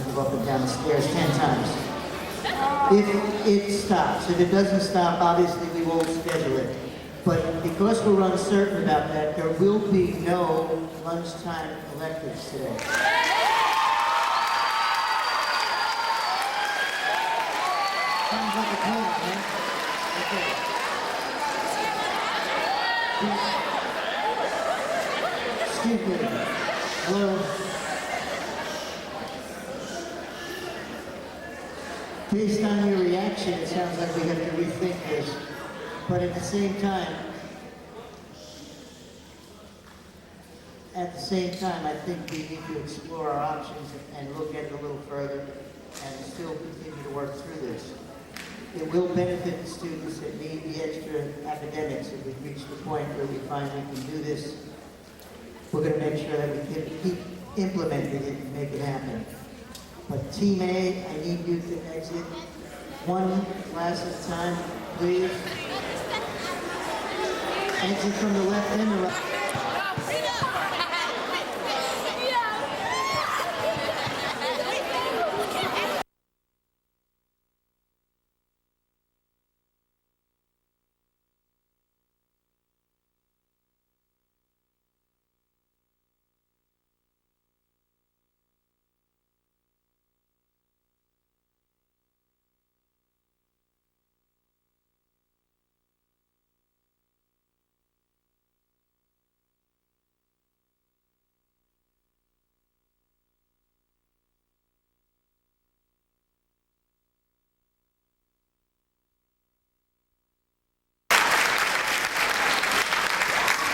to go up and down the stairs 10 times. If it stops, if it doesn't stop, obviously we won't schedule it. But because we're uncertain about that, there will be no lunchtime electives today. Sounds like a plan, man. Okay. Excuse me. Hello. Based on your reaction, it sounds like we have to rethink this. But at the same time, I think we need to explore our options and look at it a little further and still continue to work through this. It will benefit the students that need the extra academics if we reach the point where we find we can do this. We're going to make sure that we can keep implementing it and make it happen. But Team A, I need you to exit one class at a time, please. Exit from the left and the right.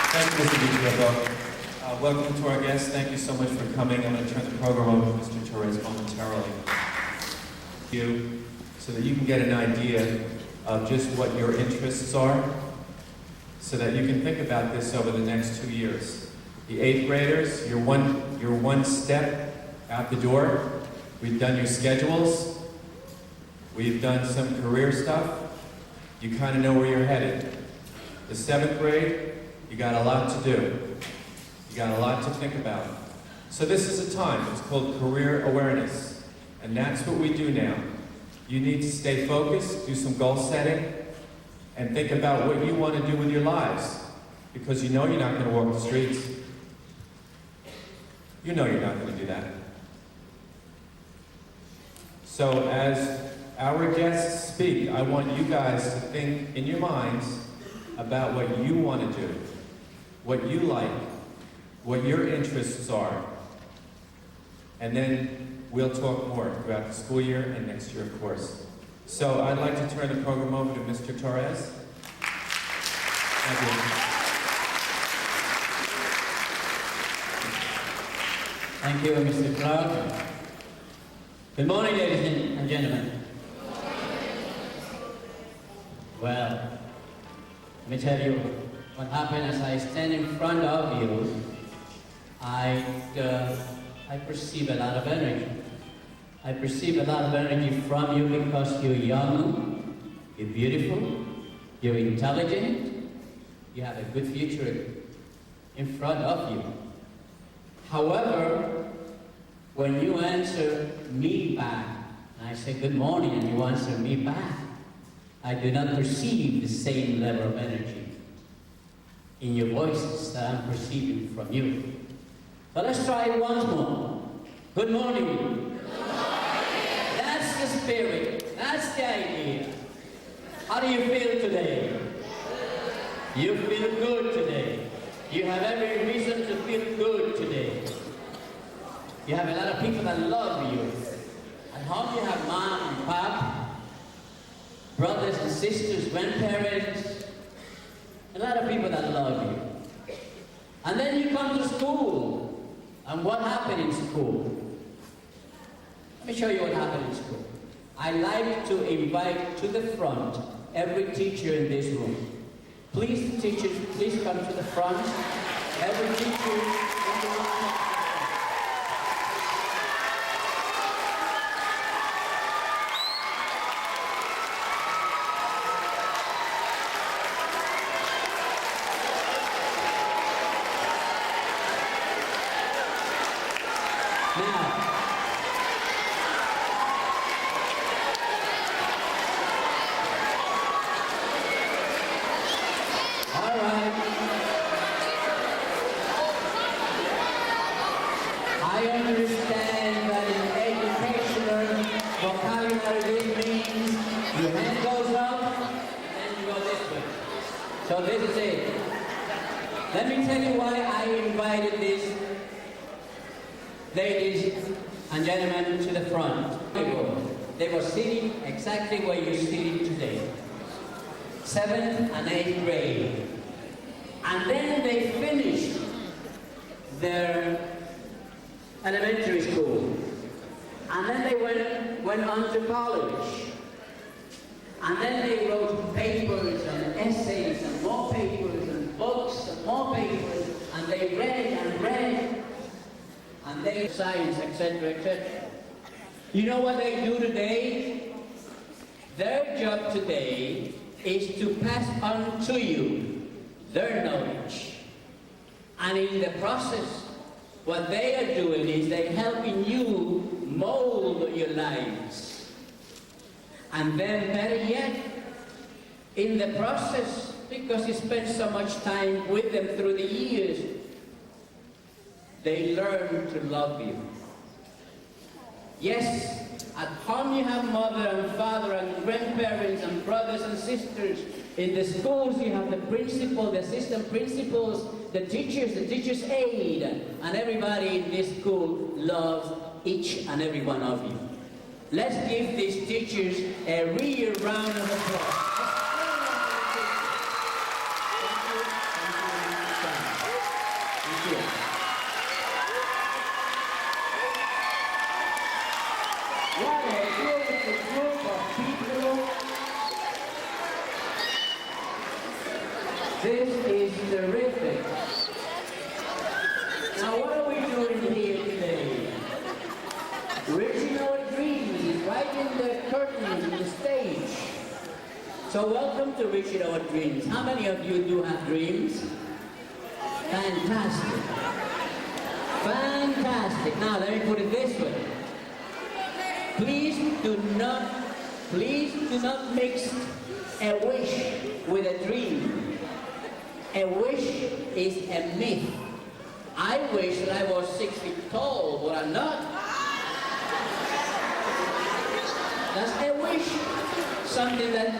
Thank you, Mr. DiGiorgio. Welcome to our guests. Thank you so much for coming. I'm going to turn the program over to Mr. Torres momentarily. So that you can get an idea of just what your interests are, so that you can think about this over the next 2 years. The 8th graders, you're one step out the door. We've done your schedules. We've done some career stuff. You kind of know where you're headed. The 7th grade, you got a lot to do. You got a lot to think about. So this is a time, it's called career awareness. And that's what we do now. You need to stay focused, do some goal setting, and think about what you want to do with your lives. Because you know you're not going to walk the streets. You know you're not going to do that. So as our guests speak, I want you guys to think in your minds about what you want to do, what you like, what your interests are. And then we'll talk more throughout the school year and next year, of course. So I'd like to turn the program over to Mr. Torres. Thank you. Thank you, Mr. Clark. Good morning, ladies and gentlemen. Well, let me tell you what happened as I stand in front of you. I perceive a lot of energy. I perceive a lot of energy from you because you're young, you're beautiful, you're intelligent, you have a good future in front of you. However, when you answer me back, and I say good morning and you answer me back, I do not perceive the same level of energy in your voices that I'm perceiving from you. So let's try it once more. Good morning. Good morning. That's the spirit. That's the idea. How do you feel today? You feel good today. You have every reason to feel good today. You have a lot of people that love you. At home you have mom and pop, brothers and sisters, grandparents, a lot of people that love you. And then you come to school. And what happened in school? Let me show you what happened in school. I like to invite to the front every teacher in this room. Please, teachers, please come to the front. Every teacher in the room. So this is it. Let me tell you why I invited these ladies and gentlemen to the front. They were sitting exactly where you're sitting today. 7th and 8th grade. And then they finished their elementary school. And then they went on to college. And then they wrote papers and essays and more papers and books and more papers. And they read and read. And they science, etc., etc. You know what they do today? Their job today is to pass on to you their knowledge. And in the process, what they are doing is they're helping you mold your lives. And then better yet, in the process, because you spend so much time with them through the years, they learn to love you. Yes, at home you have mother and father and grandparents and brothers and sisters. In the schools you have the principal, the assistant principals, the teacher's aide, and everybody in this school loves each and every one of you. Let's give these teachers a real round of applause. Thank you. What a beautiful group of people. This is terrific. Now what are we doing here today? Reaching our dreams is right in the curtains, in the stage. So welcome to Reaching Our Dreams. How many of you do have dreams? Fantastic. Fantastic. Now let me put it this way. Please do not mix a wish with a dream. A wish is a myth. I wish that I was 6 feet tall, but I'm not. That's a wish. Something that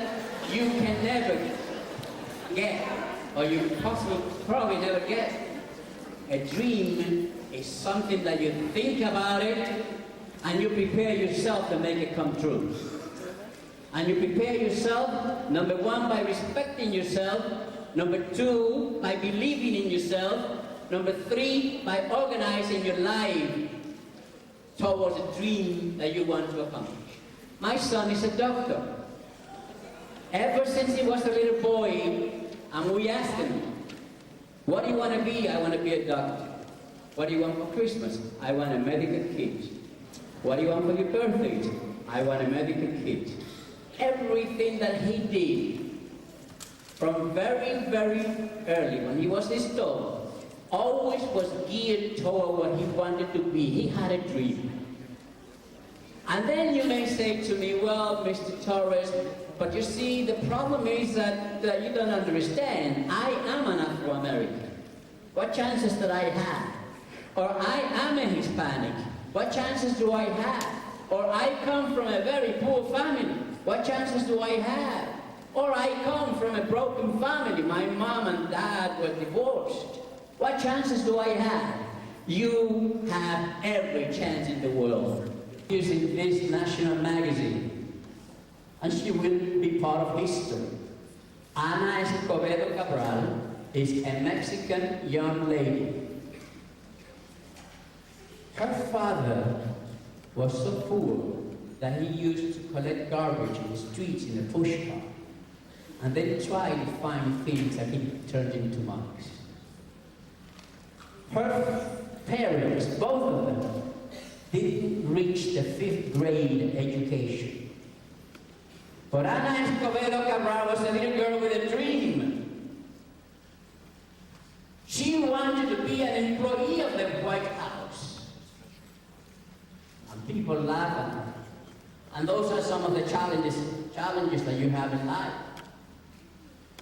you can never get, or you probably never get. A dream is something that you think about it, and you prepare yourself to make it come true. And you prepare yourself, number one, by respecting yourself, number two, by believing in yourself, number three, by organizing your life towards a dream that you want to accomplish. My son is a doctor. Ever since he was a little boy, and we asked him, what do you want to be? I want to be a doctor. What do you want for Christmas? I want a medical kit. What do you want for your birthday? I want a medical kit. Everything that he did, from very, very early, when he was this tall, always was geared toward what he wanted to be. He had a dream. And then you may say to me, well, Mr. Torres, but you see, the problem is that you don't understand. I am an Afro-American. What chances did I have? Or I am a Hispanic. What chances do I have? Or I come from a very poor family. What chances do I have? Or I come from a broken family. My mom and dad were divorced. What chances do I have? You have every chance in the world. Using this national magazine, and she will be part of history. Ana Escobedo Cabral is a Mexican young lady. Her father was so poor that he used to collect garbage in the streets in a pushcar, and then try to find things that he turned into monks. Her parents, both of them, didn't reach the 5th grade education. But Ana Escobedo Cabral was a little girl with a dream. She wanted to be an employee of the White House. And people laugh at her. And those are some of the challenges that you have in life.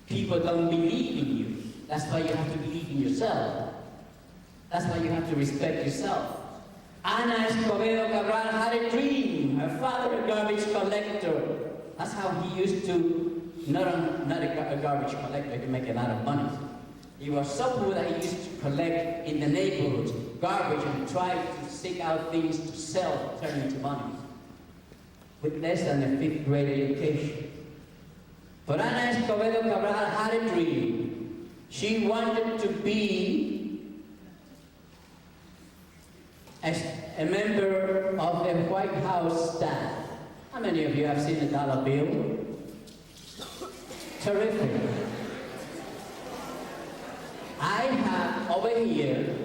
People don't believe in you. That's why you have to believe in yourself. That's why you have to respect yourself. Ana Escobedo Cabral had a dream. Her father, a garbage collector. That's how he used to not a garbage collector to make a lot of money. He was so poor that he used to collect in the neighborhoods garbage and try to seek out things to sell, turn into money, with less than a 5th grade education. But Ana Escobedo Cabral had a dream. She wanted to be a member of the White House staff. How many of you have seen a dollar bill? Terrific. I have over here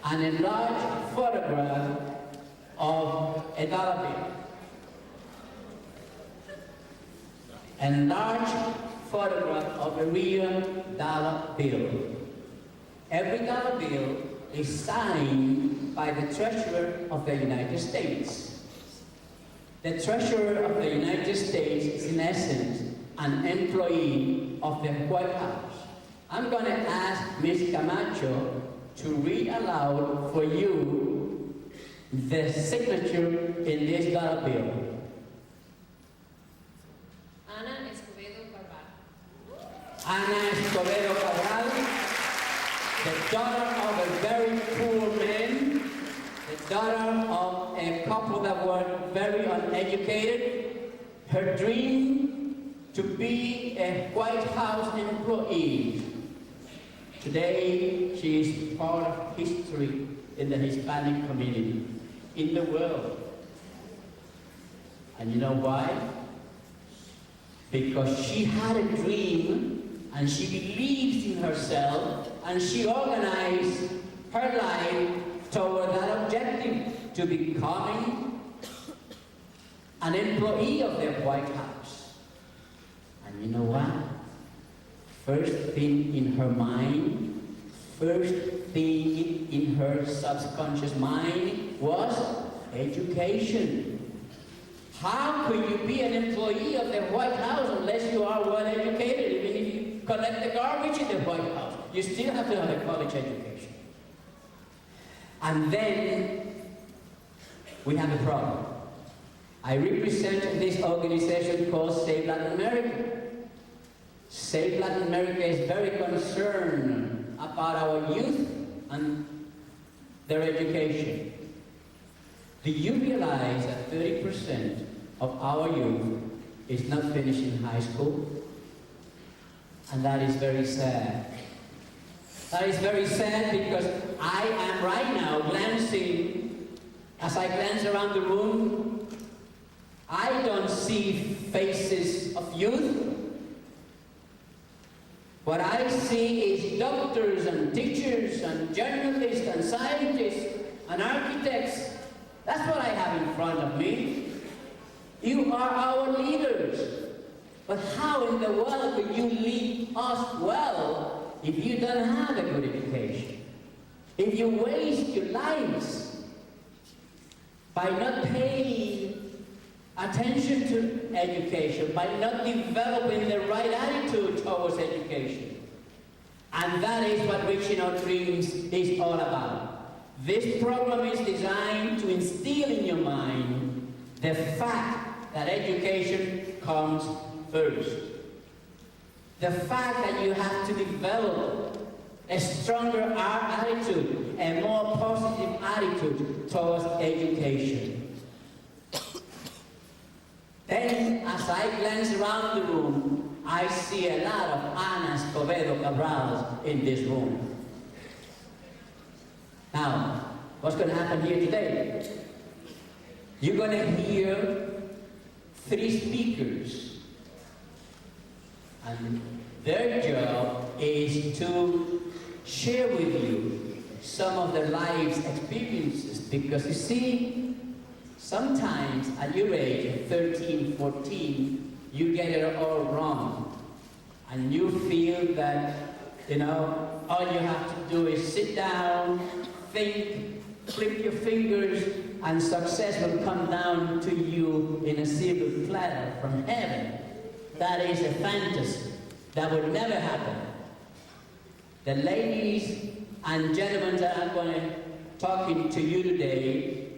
an enlarged photograph of a dollar bill. Enlarged photograph of a real dollar bill. Every dollar bill is signed by the Treasurer of the United States. The Treasurer of the United States is in essence an employee of the White House. I'm going to ask Ms. Camacho to read aloud for you the signature in this dollar bill. Ana Escobedo Cabral. Ana Escobedo Cabral, the daughter of a very poor man, the daughter of a couple that were very uneducated. Her dream to be a White House employee. Today, she is part of history in the Hispanic community, in the world. And you know why? Because she had a dream, and she believed in herself, and she organized her life toward that objective, to becoming an employee of the White House. And you know what? First thing in her mind, first thing in her subconscious mind was education. How could you be an employee of the White House unless you are well educated? Even if you collect the garbage in the White House, you still have to have a college education. And then we have a problem. I represent this organization called Save Latin America. Save Latin America is very concerned about our youth and their education. Do you realize that 30% of our youth is not finishing high school? And that is very sad. That is very sad because I am right now glancing, as I glance around the room, I don't see faces of youth. What I see is doctors and teachers and journalists and scientists and architects. That's what I have in front of me. You are our leaders. But how in the world will you lead us well if you don't have a good education? If you waste your lives by not paying attention to education, by not developing the right attitude towards education. And that is what Reaching Our Dreams is all about. This program is designed to instill in your mind the fact that education comes first. The fact that you have to develop a stronger attitude, a more positive attitude towards education. Then, as I glance around the room, I see a lot of Ana Escobedo Cabrals in this room. Now, what's going to happen here today? You're going to hear 3 speakers. And their job is to share with you some of their life's experiences. Because you see, sometimes at your age, 13, 14, you get it all wrong. And you feel that, all you have to do is sit down, think, flip your fingers, and success will come down to you in a silver platter from heaven. That is a fantasy. That would never happen. The ladies and gentlemen that I'm going to talking to you today,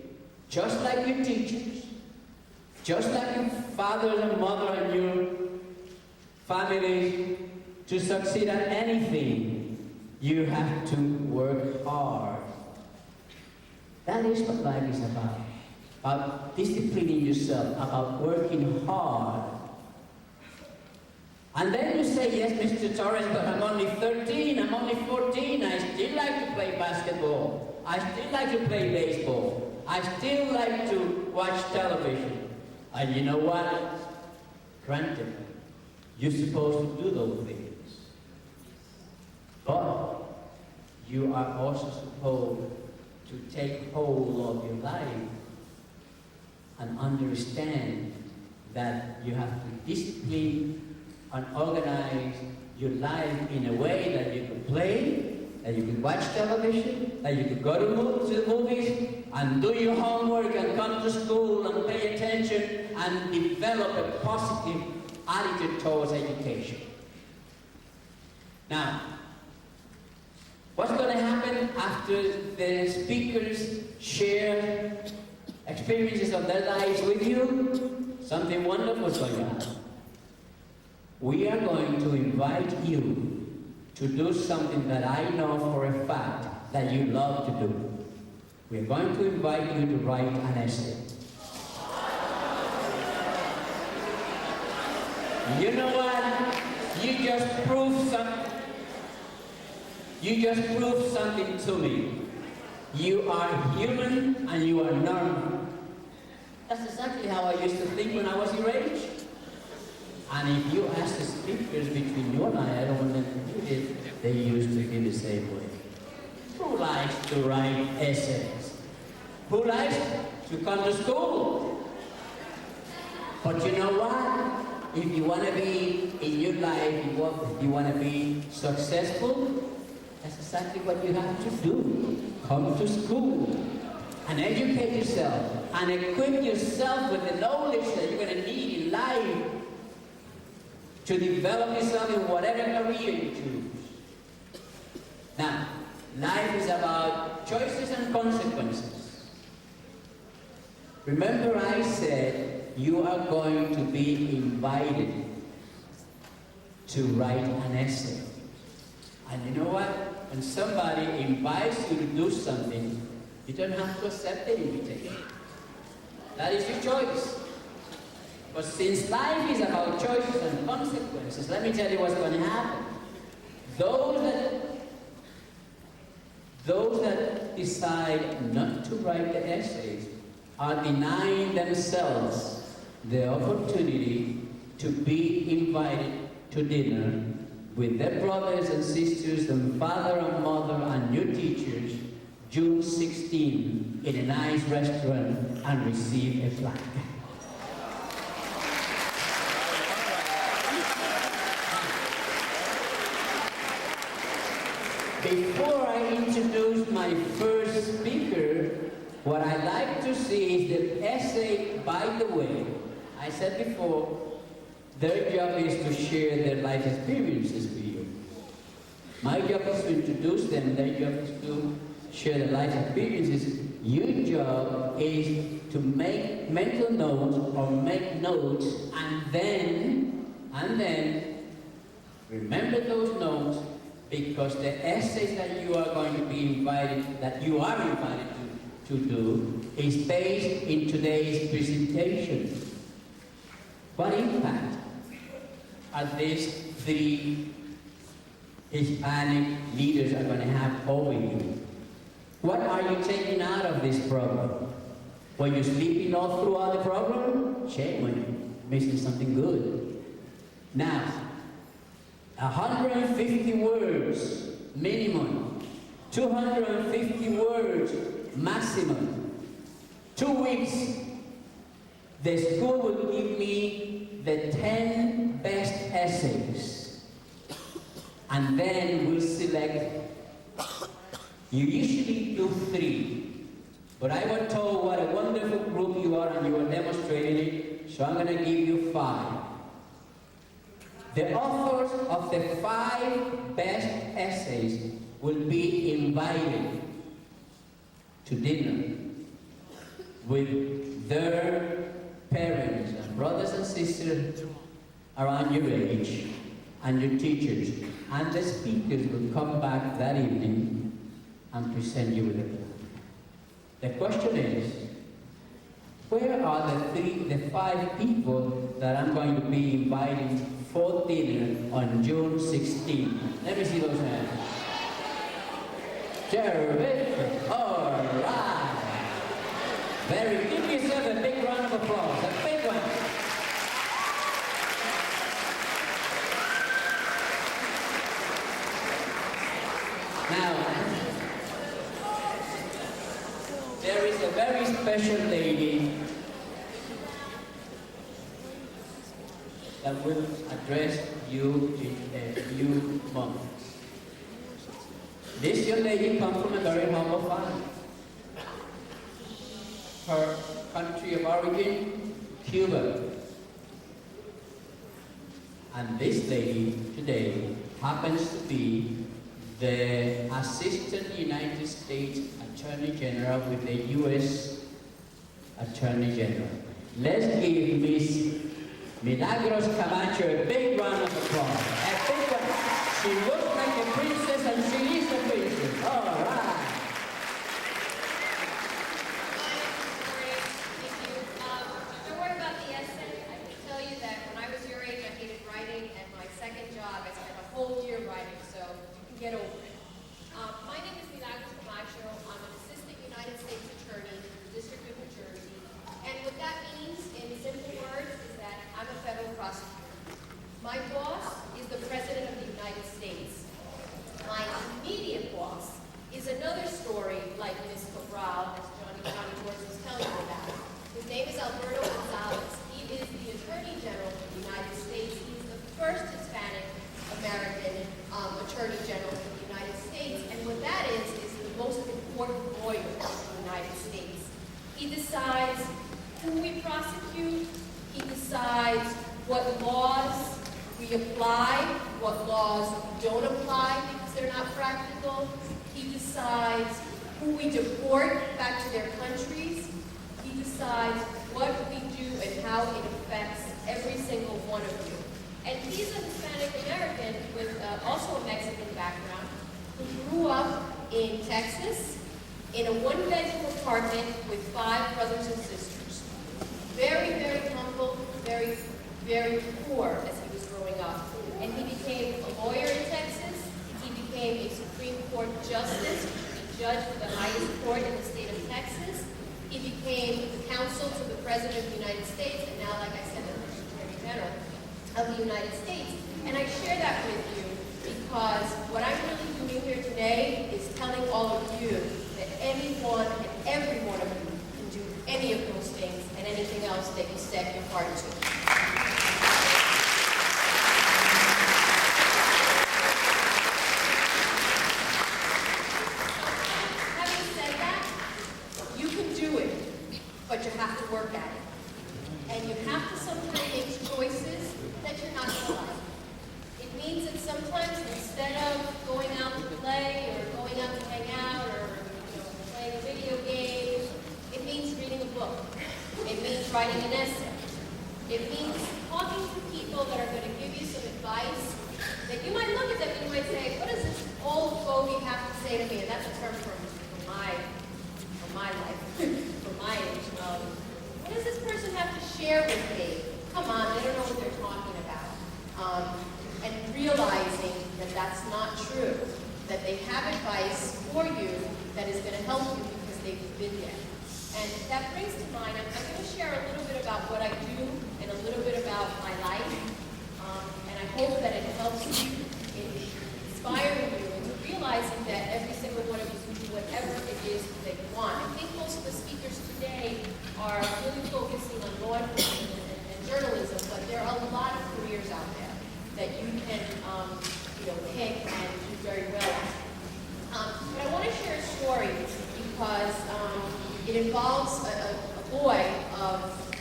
just like your teachers, just like your father and mother and your families, to succeed at anything, you have to work hard. That is what life is about disciplining yourself, about working hard. And then you say, yes, Mr. Torres, but I'm only 13, I'm only 14, I still like to play basketball, I still like to play baseball, I still like to watch television. And you know what? Granted, you're supposed to do those things. But you are also supposed to take hold of your life and understand that you have to discipline and organize your life in a way that you can play, that you can watch television, that you can go to the movies, and do your homework and come to school and pay attention and develop a positive attitude towards education. Now, what's going to happen after the speakers share experiences of their lives with you? Something wonderful is going to happen. We are going to invite you to do something that I know for a fact that you love to do. We're going to invite you to write an essay. You know what? You just proved something to me. You are human and you are normal. That's exactly how I used to think when I was your age. And if you ask the speakers between you and I don't want them to do it, they used to be the same way. Who likes to write essays? Who likes to come to school? But you know what? If you want to be in your life, if you want to be successful, that's exactly what you have to do. Come to school and educate yourself and equip yourself with the knowledge that you're going to need in life to develop yourself in whatever career you choose. Now, life is about choices and consequences. Remember I said you are going to be invited to write an essay. And you know what? When somebody invites you to do something, you don't have to accept the invitation. That is your choice. But since life is about choices and consequences, let me tell you what's going to happen. Those that decide not to write the essays are denying themselves the opportunity to be invited to dinner with their brothers and sisters and father and mother and new teachers June 16 in a nice restaurant and receive a plaque. Before I introduce my first speaker, what I like to see is the essay, by the way. I said before, their job is to share their life experiences with you. My job is to introduce them, their job is to share their life experiences. Your job is to make mental notes or make notes and then remember those notes, because the essays that you are going to be invited, that you are invited to do, is based in today's presentation. What impact are these three Hispanic leaders are going to have over you? What are you taking out of this program? Were you sleeping all throughout the program? Shame on you, missing something good. Now, 150 words minimum, 250 words maximum. 2 weeks, the school will give me the 10 best essays, and then we'll select. You usually do 3, but I was told what a wonderful group you are and you are demonstrating it, so I'm going to give you 5. The authors of the 5 best essays will be invited to dinner with their parents and brothers and sisters around your age. and your teachers. And the speakers will come back that evening and present you with a plan. The question is, where are the 5 people that I'm going to be inviting for dinner on June 16th? Let me see those hands. Jervin, all right. Very, give yourself a big round of applause, a big one. Now, there is a very special lady that will address you in a few moments. This young lady comes from a very humble family. Her country of origin, Cuba. And this lady today happens to be the Assistant United States Attorney General with the U.S. Attorney General. Let's give Miss Milagros Camacho a big round of applause. A big one. She looks like a princess and she is a princess. All right. Thank you. Don't worry about the essay. I can tell you that when I was your age, I hated writing, and my second job, I spent a whole year writing, so you can get over it. My name is Milagros Camacho. I'm an Assistant United States Attorney for the District of New Jersey. And what that means, in simple words, is that I'm a federal prosecutor. My boss is the President of the United States. My immediate boss is another story like Ms. Cabral, as Johnny George was telling you about. His name is Alberto Gonzalez. He is the Attorney General of the United States. He's the first Hispanic American Attorney General of the United States. And what that is the most important lawyer of the United States. He decides who we prosecute. He decides what laws we apply, what laws we don't apply because they're not practical. He decides who we deport back to their countries. He decides what we do and how it affects every single one of you. And he's a Hispanic American with also a Mexican background who grew up in Texas in a one-bedroom apartment with 5 brothers and sisters. Very, very humble, very, very poor as he was growing up. And he became a lawyer in Texas. He became a Supreme Court justice, a judge for the highest court in the state of Texas. He became the counsel to the President of the United States, and now, like I said, the First Attorney General of the United States. And I share that with you because what I'm really doing here today is telling all of you that anyone and every one of you can do any of those things and anything else that you set your heart to. But you have to work at it. And you have to sometimes make choices that you're not going to like. It means that sometimes instead of going out to play or going out to hang out or playing a video game, it means reading a book. It means writing an essay. It means talking to people that are going to give you some advice that you might look at them and you might say, what does this old fogey have to say to me? And that's a term from my life, from my age. What does this person have to share with me? Come on, they don't know what they're talking about. And realizing that that's not true, that they have advice for you that is going to help you because they've been there. And that brings to mind, I'm going to share a little bit about what I do and a little bit about my life. And I hope that it helps you in inspiring you into realizing that every single one of you can do whatever it is that you want. I think most of the speakers today are really focusing on law enforcement and journalism, but there are a lot of careers out there that you can pick and do very well at. But I want to share a story because it involves a boy of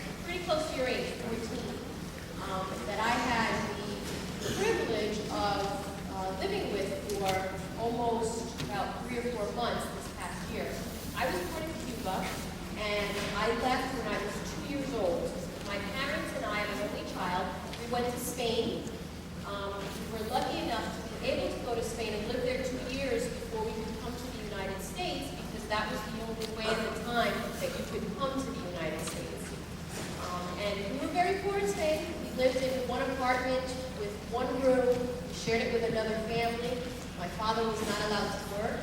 very poor in Spain. He lived in one apartment with one room. He shared it with another family. My father was not allowed to work.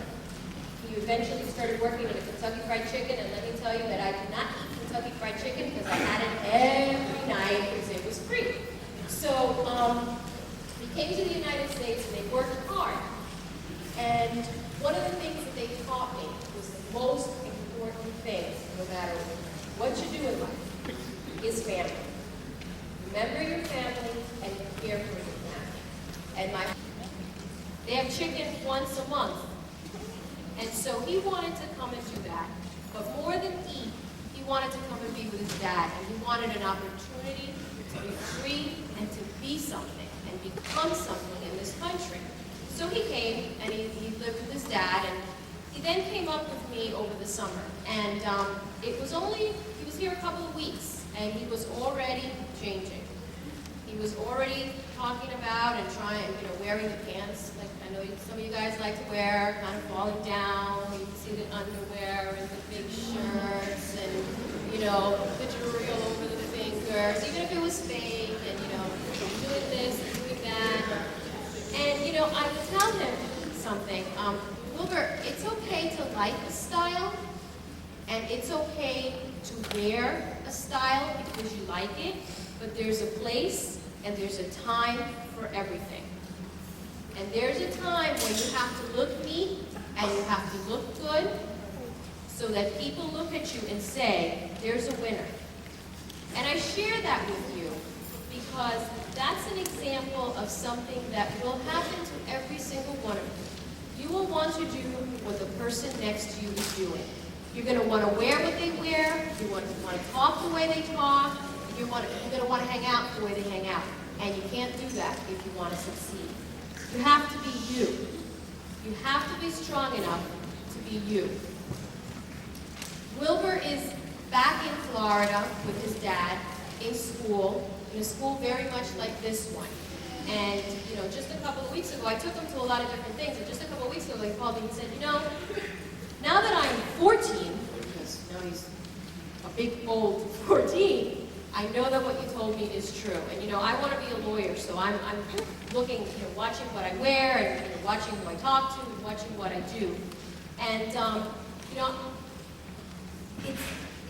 He eventually started working at a Kentucky Fried Chicken, and let me tell you that I did not eat Kentucky Fried Chicken because I had it every night because it was free. So he came to the United States and they worked hard. And one of the things that they taught me was the most important thing, no matter what you do in life, is family. Remember your family and care for your family. And they have chicken once a month. And so he wanted to come and do that. But more than eat, he wanted to come and be with his dad. And he wanted an opportunity to be free and to be something and become something in this country. So he came and he lived with his dad, and he then came up with me over the summer. And he was here a couple of weeks, and he was already changing. He was already talking about and trying, wearing the pants, like I know some of you guys like to wear, kind of falling down. You can see the underwear and the big shirts and, the jewelry all over the fingers, even if it was fake, and, doing this and doing that. And, I would tell him something. Wilbur, it's okay to like a style, and it's okay to wear a style because you like it, but there's a place and there's a time for everything. And there's a time when you have to look neat and you have to look good so that people look at you and say, there's a winner. And I share that with you because that's an example of something that will happen to every single one of you. You will want to do what the person next to you is doing. You're going to want to wear what they wear. You want to talk the way they talk. You're going to want to hang out the way they hang out. And you can't do that if you want to succeed. You have to be you. You have to be strong enough to be you. Wilbur is back in Florida with his dad in school, in a school very much like this one. And, just a couple of weeks ago, I took him to a lot of different things, and just a couple of weeks ago, he called me and said, now that I'm 14, because now he's a big, old 14, I know that what you told me is true. And, I want to be a lawyer, so I'm looking, watching what I wear, and watching who I talk to, and watching what I do. And,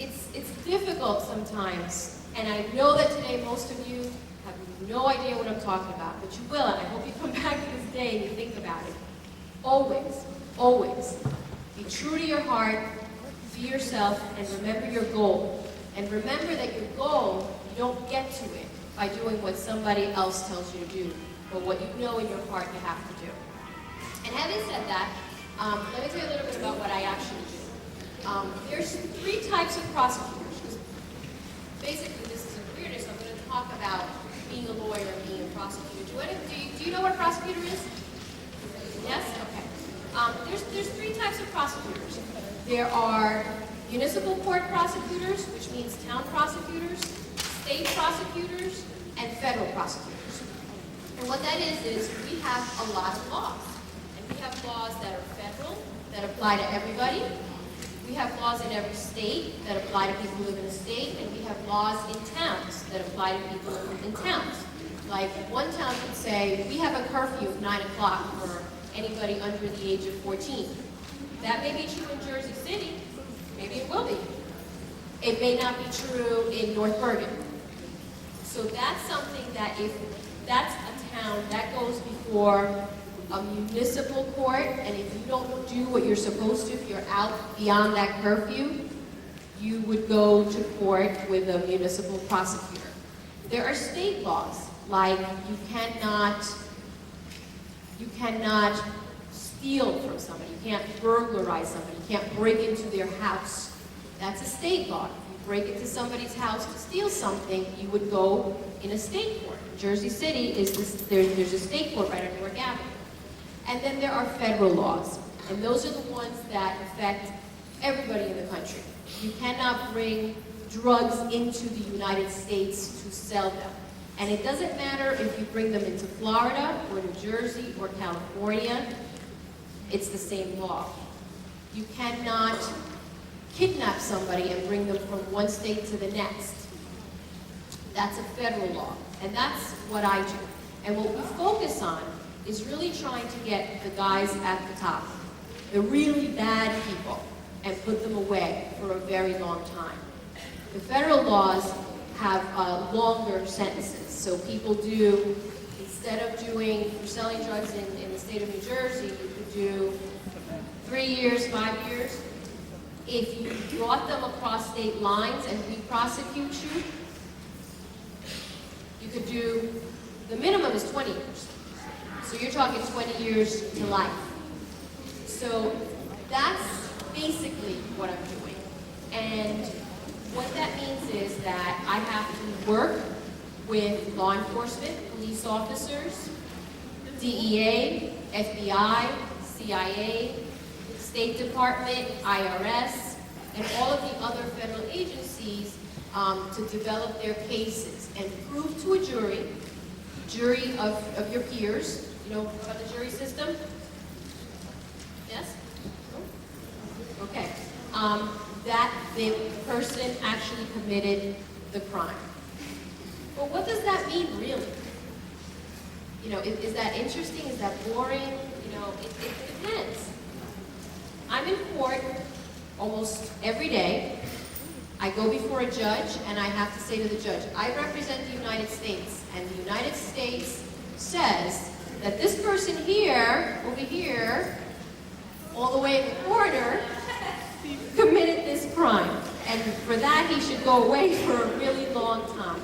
it's difficult sometimes, and I know that today most of you have no idea what I'm talking about, but you will, and I hope you come back to this day and you think about it. Always, always, be true to your heart, be yourself, and remember your goal. And remember that your goal, you don't get to it by doing what somebody else tells you to do, but what you know in your heart you have to do. And having said that, let me tell you a little bit about what I actually do. There's 3 types of prosecutors. Basically, this is a career, so I'm going to talk about being a lawyer and being a prosecutor. Do you know what a prosecutor is? Yes? Okay. There's 3 types of prosecutors. There are municipal court prosecutors, which means town prosecutors, state prosecutors, and federal prosecutors. And what that is we have a lot of laws. And we have laws that are federal, that apply to everybody. We have laws in every state that apply to people who live in a state, and we have laws in towns that apply to people who live in towns. Like one town could say, we have a curfew of 9 o'clock for anybody under the age of 14. That may be true in Jersey City. Maybe it will be. It may not be true in North Bergen. So that's something that if that's a town, that goes before a municipal court, and if you don't do what you're supposed to, if you're out beyond that curfew, you would go to court with a municipal prosecutor. There are state laws, like you cannot steal from somebody, you can't burglarize somebody, you can't break into their house. That's a state law. If you break into somebody's house to steal something, you would go in a state court. Jersey City there's a state court right on Newark Avenue. And then there are federal laws, and those are the ones that affect everybody in the country. You cannot bring drugs into the United States to sell them. And it doesn't matter if you bring them into Florida or New Jersey or California, it's the same law. You cannot kidnap somebody and bring them from one state to the next. That's a federal law, and that's what I do. And what we focus on is really trying to get the guys at the top, the really bad people, and put them away for a very long time. The federal laws have longer sentences, so people do, instead of doing, for selling drugs in the state of New Jersey, you could do 3 years, 5 years. If you brought them across state lines and we prosecute you, you could do, the minimum is 20 years. So you're talking 20 years to life. So that's basically what I'm doing. And what that means is that I have to work with law enforcement, police officers, DEA, FBI, CIA, State Department, IRS, and all of the other federal agencies to develop their cases and prove to a jury of your peers, you know about the jury system? Yes? Okay. That the person actually committed the crime. But what does that mean, really? You know, is that interesting? Is that boring? You know, it depends. I'm in court almost every day. I go before a judge, and I have to say to the judge, I represent the United States, and the United States says that this person here, over here, all the way in the corner, committed this crime. And for that, he should go away for a really long time.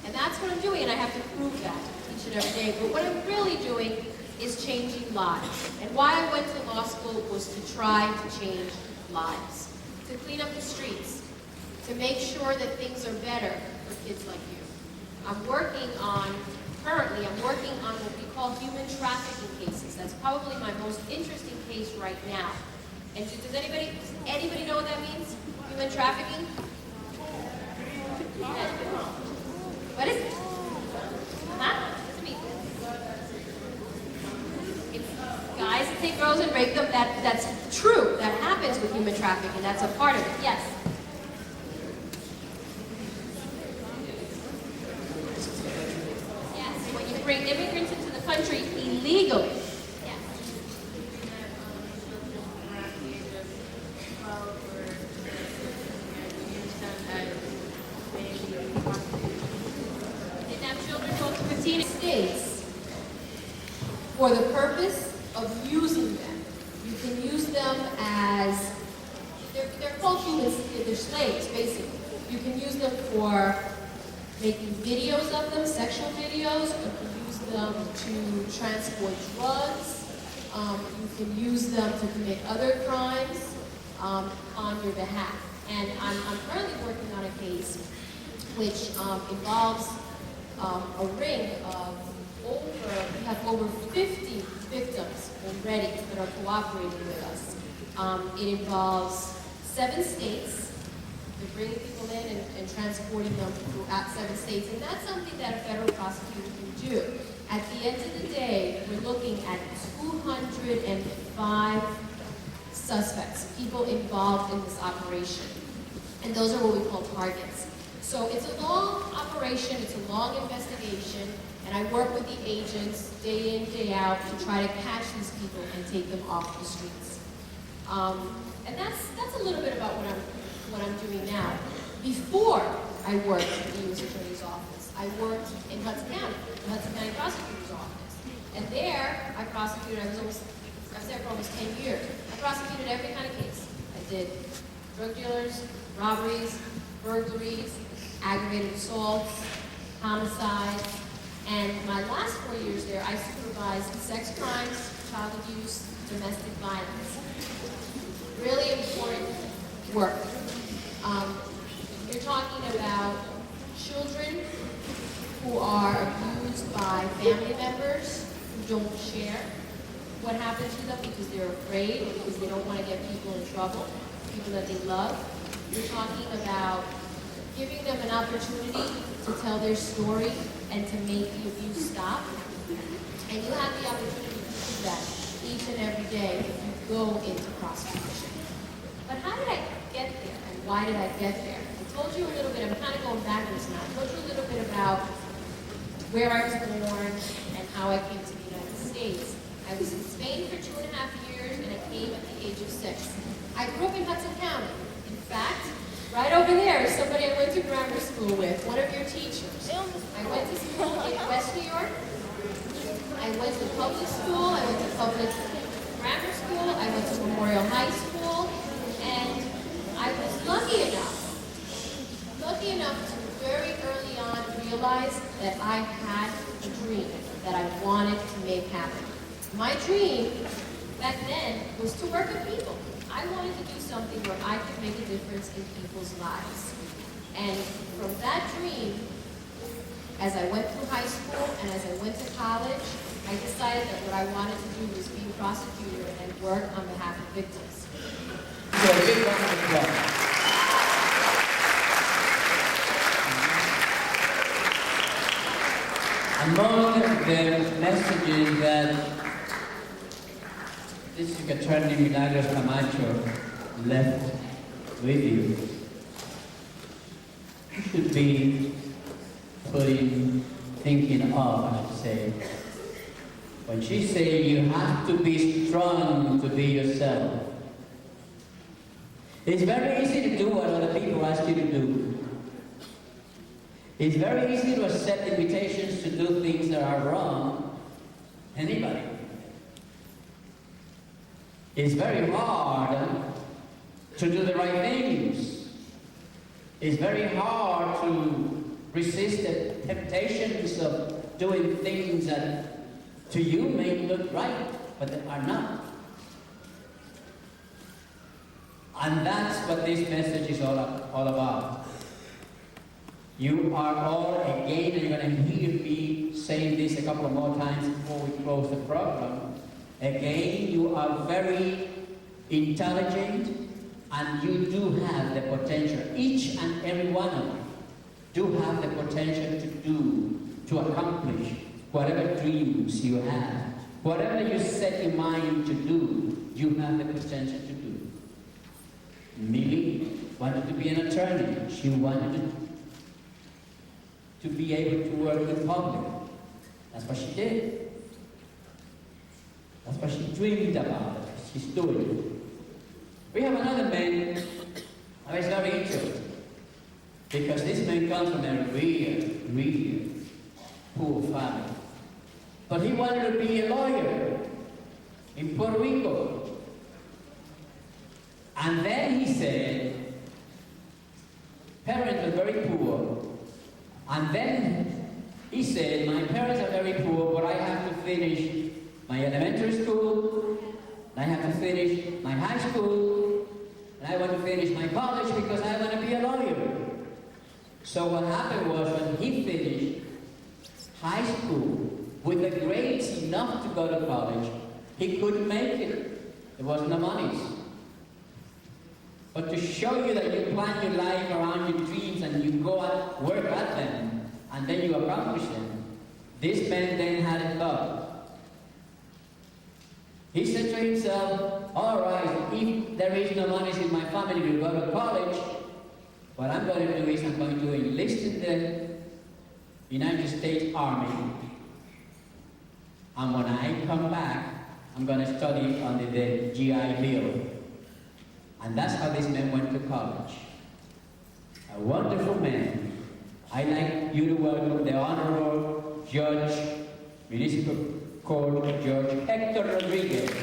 And that's what I'm doing, and I have to prove that each and every day. But what I'm really doing is changing lives. And why I went to law school was to try to change lives, to clean up the streets, to make sure that things are better for kids like you. Currently I'm working on what we call human trafficking cases. That's probably my most interesting case right now. And does anybody know what that means? Human trafficking? What is it? Huh? What does it mean? It's guys that take girls and rape them. That's true. That happens with human trafficking. That's a part of it. Yes. Yes. When you bring immigrants into the country illegally. Yes. Kidnap children go to 15 states for the purpose of using them. You can use them as, they're called humans, they're slaves, basically. You can use them for making videos of them, sexual videos. You can use them to transport drugs. You can use them to commit other crimes on your behalf. And I'm currently working on a case which involves a ring of we have over 50 victims already that are cooperating with us. It involves 7 states. They're bringing people in and transporting them throughout 7 states, and that's something that a federal prosecutor can do. At the end of the day, we're looking at 205 suspects, people involved in this operation, and those are what we call targets. So it's a long operation, it's a long investigation, and I work with the agents day in, day out to try to catch these people and take them off the streets. And that's a little bit about what I'm doing now. Before I worked at the U.S. Attorney's Office, I worked in Hudson County, the Hudson County Prosecutor's Office. And there, I prosecuted, I was there for almost 10 years. I prosecuted every kind of case. I did drug dealers, robberies, burglaries, aggravated assaults, homicides, and my last 4 years there, I supervised sex crimes, child abuse, domestic violence. Really important work. You're talking about children who are abused by family members who don't share what happened to them because they're afraid, because they don't want to get people in trouble, people that they love. You're talking about giving them an opportunity to tell their story and to make the abuse stop. And you have the opportunity to do that each and every day if you go into prosecution. But how did I get there, and why did I get there? I told you a little bit, I'm kind of going backwards now. I told you a little bit about where I was born and how I came to the United States. I was in Spain for 2.5 years, and I came at the age of 6. I grew up in Hudson County. In fact, right over there is somebody I went to grammar school with, one of your teachers. I went to school in West New York. I went to public school. I went to public grammar school. I went to Memorial High School. And I was lucky enough to very early on realize that I had a dream that I wanted to make happen. My dream back then was to work with people. I wanted to do something where I could make a difference in people's lives. And from that dream, as I went through high school and as I went to college, I decided that what I wanted to do was be a prosecutor and work on behalf of victims. So a big round of applause. Among the messages that District Attorney Milagros Camacho left with you should be thinking of, I should say. When she said you have to be strong to be yourself, it's very easy to do what other people ask you to do. It's very easy to accept invitations to do things that are wrong. Anybody. It's very hard to do the right things. It's very hard to resist the temptations of doing things that to you may look right, but they are not. And that's what this message is all about. You are all, again, and you're going to hear me saying this a couple of more times before we close the program. Again, you are very intelligent, and you do have the potential. Each and every one of you do have the potential to accomplish whatever dreams you have. Whatever you set your mind to do, you have the potential to do. Millie wanted to be an attorney. She wanted to be able to work with public. That's what she did. That's what she dreamed about. She's doing it. We have another man who is very interesting, because this man comes from a real poor family. But he wanted to be a lawyer in Puerto Rico. And then he said, parents were very poor. And then he said, my parents are very poor, but I have to finish my elementary school, and I have to finish my high school, and I want to finish my college because I want to be a lawyer. So what happened was, when he finished high school with the grades enough to go to college, he couldn't make it. There was no money. But to show you that you plan your life around your dreams and you go and work at them, and then you accomplish them, this man then had a thought. He said to himself, all right, if there is no money in my family to go to college, what I'm going to do is I'm going to enlist in the United States Army, and when I come back, I'm going to study under the GI Bill. And that's how this man went to college. A wonderful man. I'd like you to welcome the Honorable Judge, Municipal Court Judge Hector Rodriguez. Did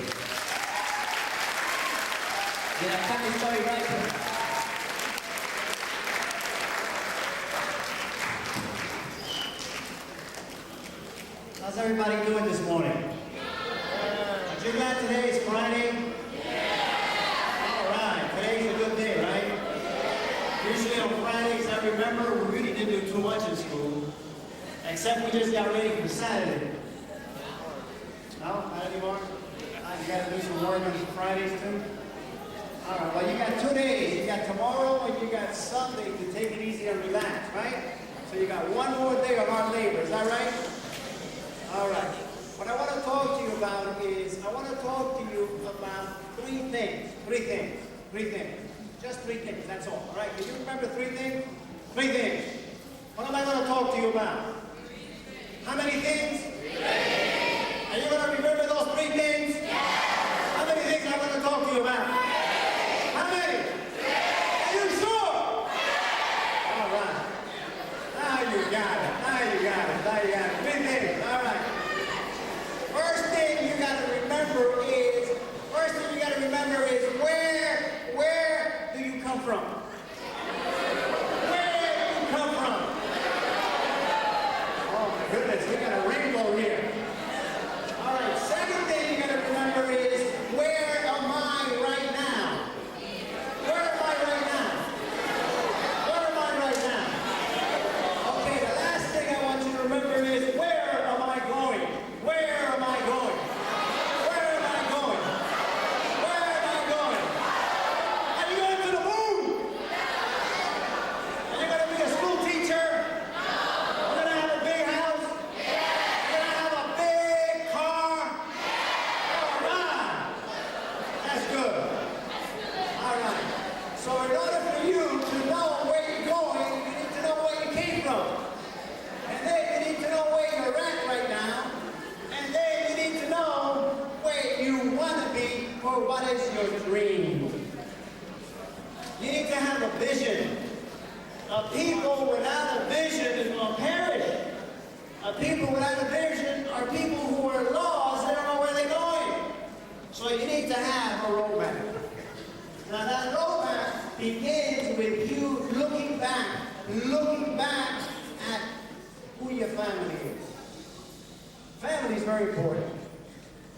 I tell the story right? How's everybody doing this morning? Aren't you glad today is Friday? All right, today's a good day, right? Usually on Fridays, I remember, we really didn't do too much in school, except we just got ready for Saturday. No, not anymore? You got to do some work on Fridays too? All right, well, you got 2 days. You got tomorrow and you got Sunday to take it easy and relax, right? So you got one more day of our labor, is that right? All right. What I want to talk to you about is, I want to talk to you about three things. Just three things, that's all right? Can you remember three things? Three things. What am I going to talk to you about? you got it. Now you got it. Now you got it. Three things. All right. First thing you got to remember is where do you come from? Where do you come from? Oh my goodness, we got a rainbow here. All right. Second thing you got to remember is where am I right now? Where am I right now? Where am I right now? Okay, the last thing I want you to remember is where am I going? Where am I going? Where am I going? Where am I going? Are you going to the moon? Are you going to be a school teacher? You're going to have a big house? You're going to have a big car? All right. That's good. All right. So in order for you to know where you're going, you need to know where you came from. And then you need to know where you're at right now. And then you need to know where you want to be or what is your dream. You need to have a vision. A people without a vision will perish. A people without a vision are people who are lost, they don't know where they're going. So you need to have a roadmap. Now that roadmap begins with you looking back at who your family is. Family is very important.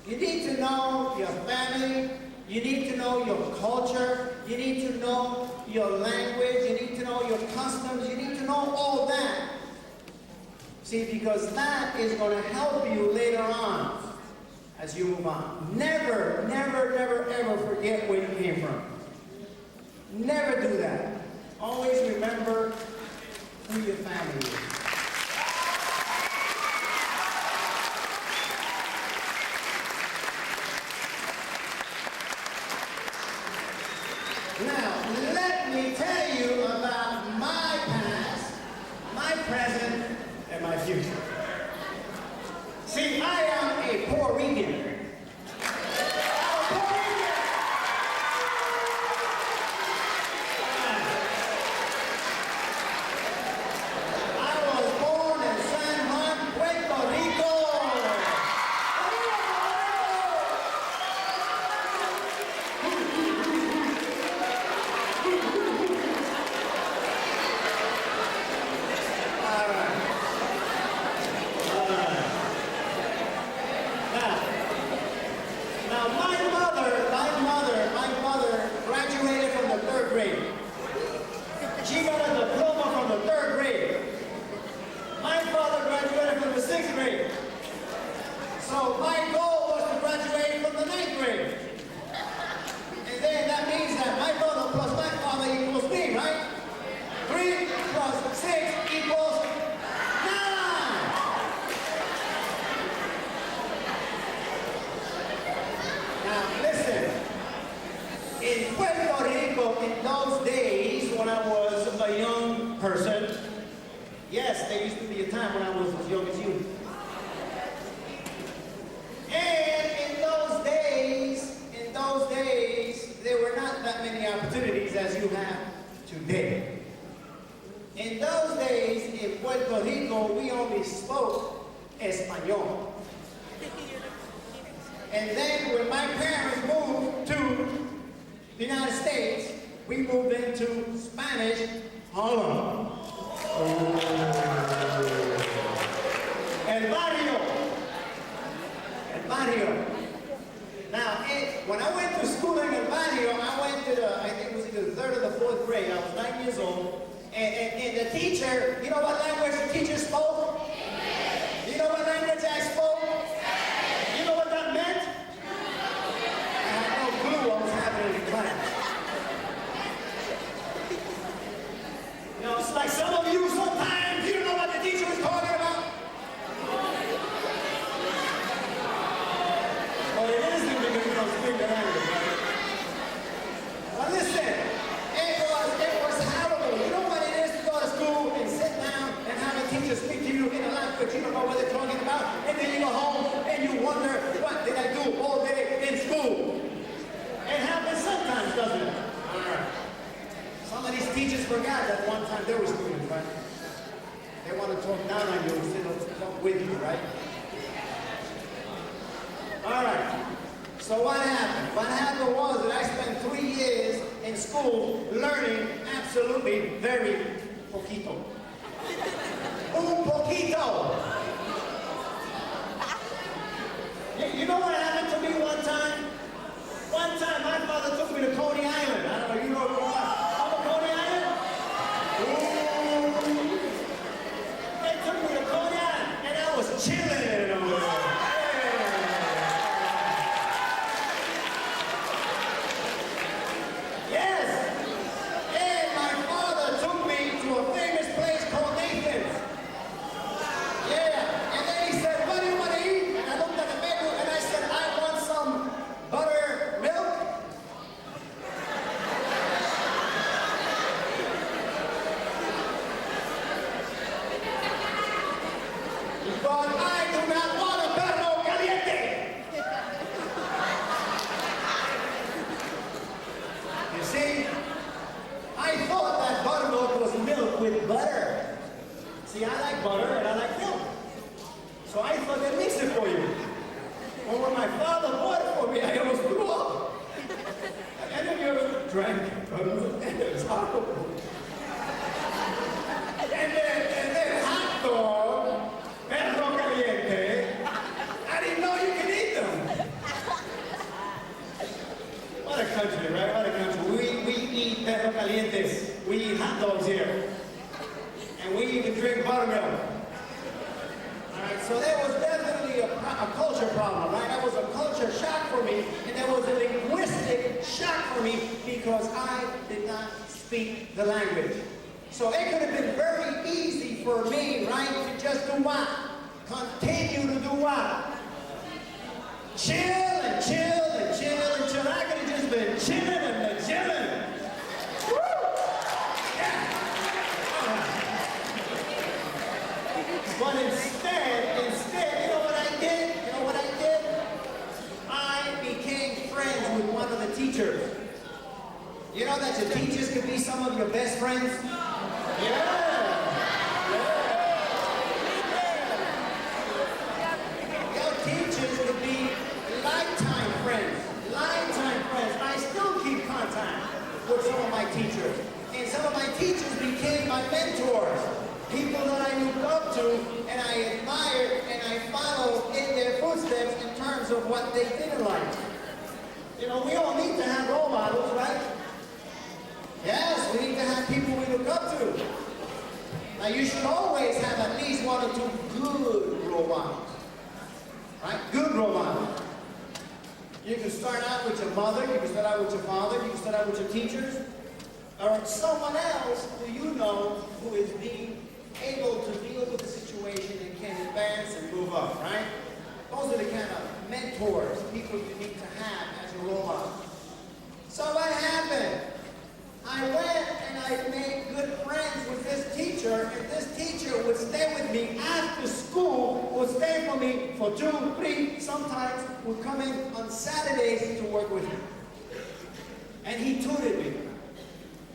You need to know your family, you need to know your culture, you need to know your language, you need to know your customs, you need to know all that. See, because that is going to help you later on as you move on. Never, never, never, ever forget where you came from. Never do that. Always remember who your family is. Now, let me tell you about my past, my present, and my future. See, I am a Puerto Rican. Graduated from the 3rd grade. She got a diploma from the 3rd grade. My father graduated from the 6th grade. So my goal was to graduate from the 9th grade. And then that means that my brother plus my father equals me, right? 3 plus 6 equals 9. Now listen. In Puerto Rico, in those days when I was a young person, yes, there used to be a time when I was as young as you. And in those days, there were not that many opportunities as you have today. In those days, in Puerto Rico, we only spoke Espanol. And then when my parents moved to the United States, we moved into Spanish Harlem. El barrio. Now, when I went to school in El barrio, I went to I think it was either the 3rd or the 4th grade. I was 9 years old. And the teacher, you know what language the teacher spoke? You know what language I spoke? You know what that meant? I had no clue what was happening in class. You know, it's like some of you sometimes, you don't know what the teacher was talking about. Well, it isn't because you don't speak the language, right? Well, listen, it was horrible. You know what it is to go to school and sit down and have a teacher speak to you in a language you don't know what they're talking about, and then you go home and you wonder, what did I do all day in school? It happens sometimes, doesn't it? All right. Some of these teachers forgot that one time they were students, right? They want to down on you instead of up with you, right? All right. So what happened? What happened was that I spent 3 years in school learning absolutely very poquito. Un poquito. You know what happened to me one time? One time my father took me to Coney Island. I don't know, you know Coney Island? Ooh. They took me to Coney Island and I was chilling over there. Yes! And my father took me to a famous place called Nathan's. Yeah, and then he said, what do you want to eat? And I looked at the menu and I said, I want some buttermilk. But I do not want a perro caliente. You see, I thought that buttermilk was milk with butter. See, I like butter and I like milk. So I thought they'd mix it for you. But when my father bought it for me, I almost threw up. And then you drank buttermilk and it was horrible. And then hot dog, perro caliente. I didn't know you could eat them. What a country, right? What a country. We eat perro calientes. We eat hot dogs here. And we even drink buttermilk. All right, so there was definitely a culture problem, right? That was a culture shock for me, and there was a linguistic shock for me because I did not speak the language. So it could have been very easy for me, right, to just do what? Continue to do what? Chill and chill and chill and chill. I could have just been chilling and chilling. Woo! Yeah. All right. But instead, you know what I did? You know what I did? I became friends with one of the teachers. You know that your teachers could be some of your best friends? Yeah. Your teachers could be lifetime friends. Lifetime friends. I still keep contact with some of my teachers. And some of my teachers became my mentors. People that I looked up to and I admired and I followed in their footsteps in terms of what they did in life. You know, we all need to have role models, right? Yes, we need to have people we look up to. Now you should always have at least 1 or 2 good role models. Right? Good role models. You can start out with your mother, you can start out with your father, you can start out with your teachers, or someone else who you know who is being able to deal with the situation and can advance and move up, right? Those are the kind of mentors, people you need to have as your role model. So what happened? I went and I made good friends with this teacher, and this teacher would stay with me after school, would stay for me for 2, 3, sometimes would come in on Saturdays to work with me. And he tutored me.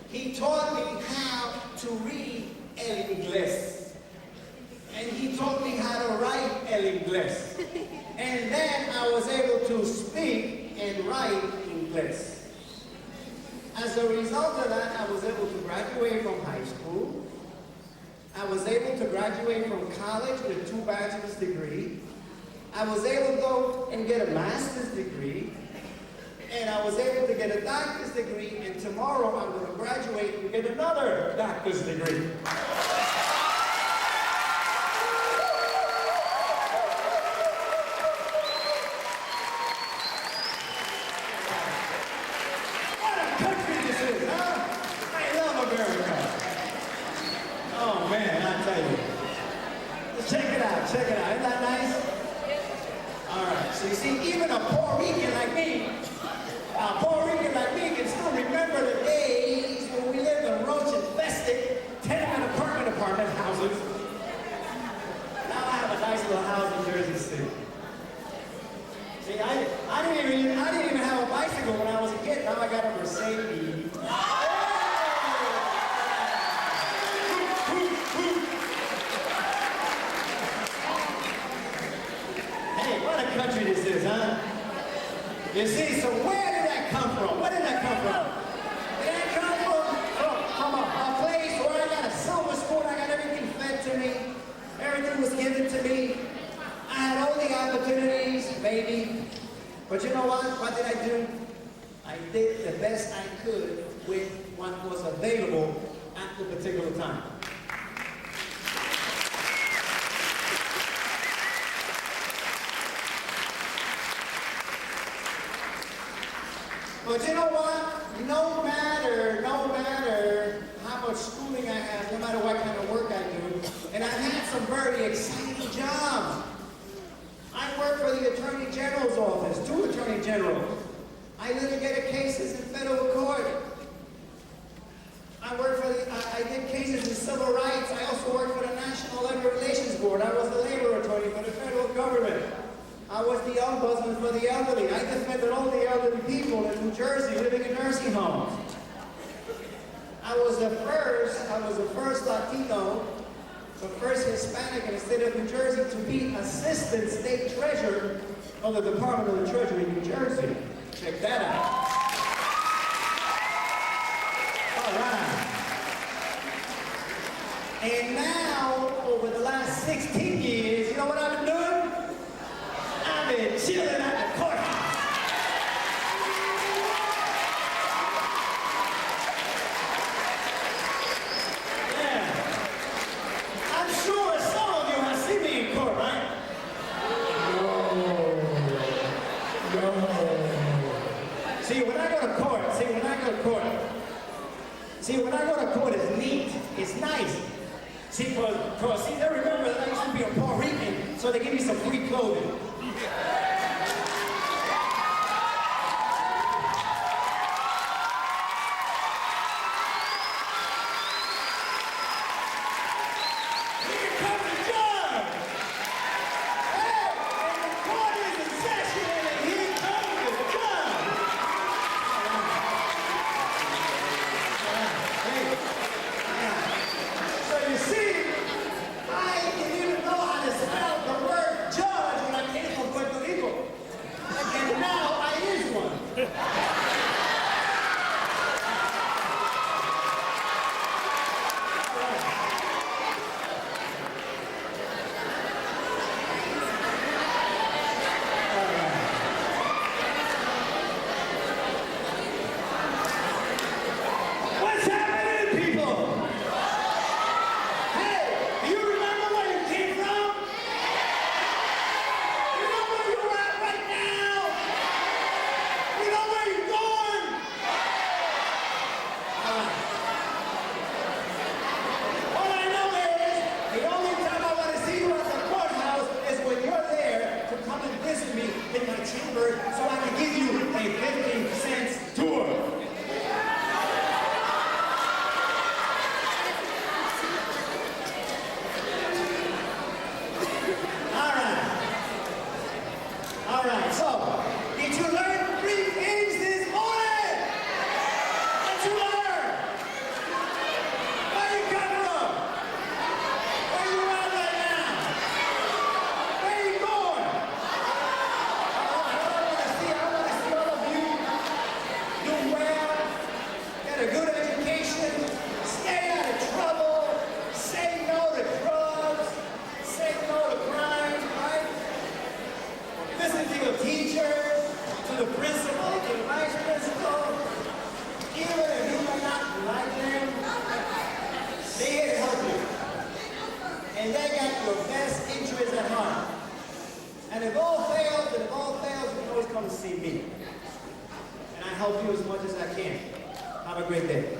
He taught me how to read el inglés. And he taught me how to write el inglés. And then I was able to speak and write English. As a result of that, I was able to graduate from high school. I was able to graduate from college with 2 bachelor's degrees. I was able to go and get a master's degree. And I was able to get a doctor's degree. And tomorrow I'm going to graduate and get another doctor's degree. Oh man, I tell you. Check it out, check it out. Isn't that nice? All right, so you see, even a Puerto Rican like me can still remember the days when we lived in roach-infested tenement apartment houses. Now I have a nice little house in Jersey City. See, I didn't even have a bicycle when I was a kid. Now I got a Mercedes. country this is, huh? You see, so where did that come from? Where did that come from? Did that come from a place where I got a silver spoon, I got everything fed to me, everything was given to me, I had all the opportunities, maybe. But you know what? What did I do? I did the best I could with what was available at the particular time. But you know what? No matter how much schooling I have, no matter what kind of work I do, and I've had some very exciting jobs. I work for the Attorney General's office, 2 Attorney Generals. I litigated cases in federal court. I did cases in civil rights. I also worked for the National Labor Relations Board. I was the labor attorney for the federal government. I was the ombudsman for the elderly. I defended all the elderly people in New Jersey living in nursing homes. I was the first Latino, the first Hispanic in the state of New Jersey to be assistant state treasurer of the Department of the Treasury in New Jersey. Check that out. All right. And now, over the last 16 years, you know what I've been doing? I've been chilling at the courthouse. Yeah. I'm sure some of you have seen me in court, right? No. See, when I go to court, it's neat, it's nice. See, because they remember that I used to be a Puerto Rican, so they give me some free clothing. So I can give you a 15 cents tour. All right, so did you learn 3 things this morning? What you learn? Where you come from? Where you at right now? Where you going? I want to see all of you do well, get a good education, stay out of trouble, say no to drugs, say no to crime, right? Listen to your teachers, to the principal, to the vice principal. Even if you do not like them, they're here to help you. And they got your best interests at heart. And if all fails, you can always come to see me. And I help you as much as I can. Have a great day.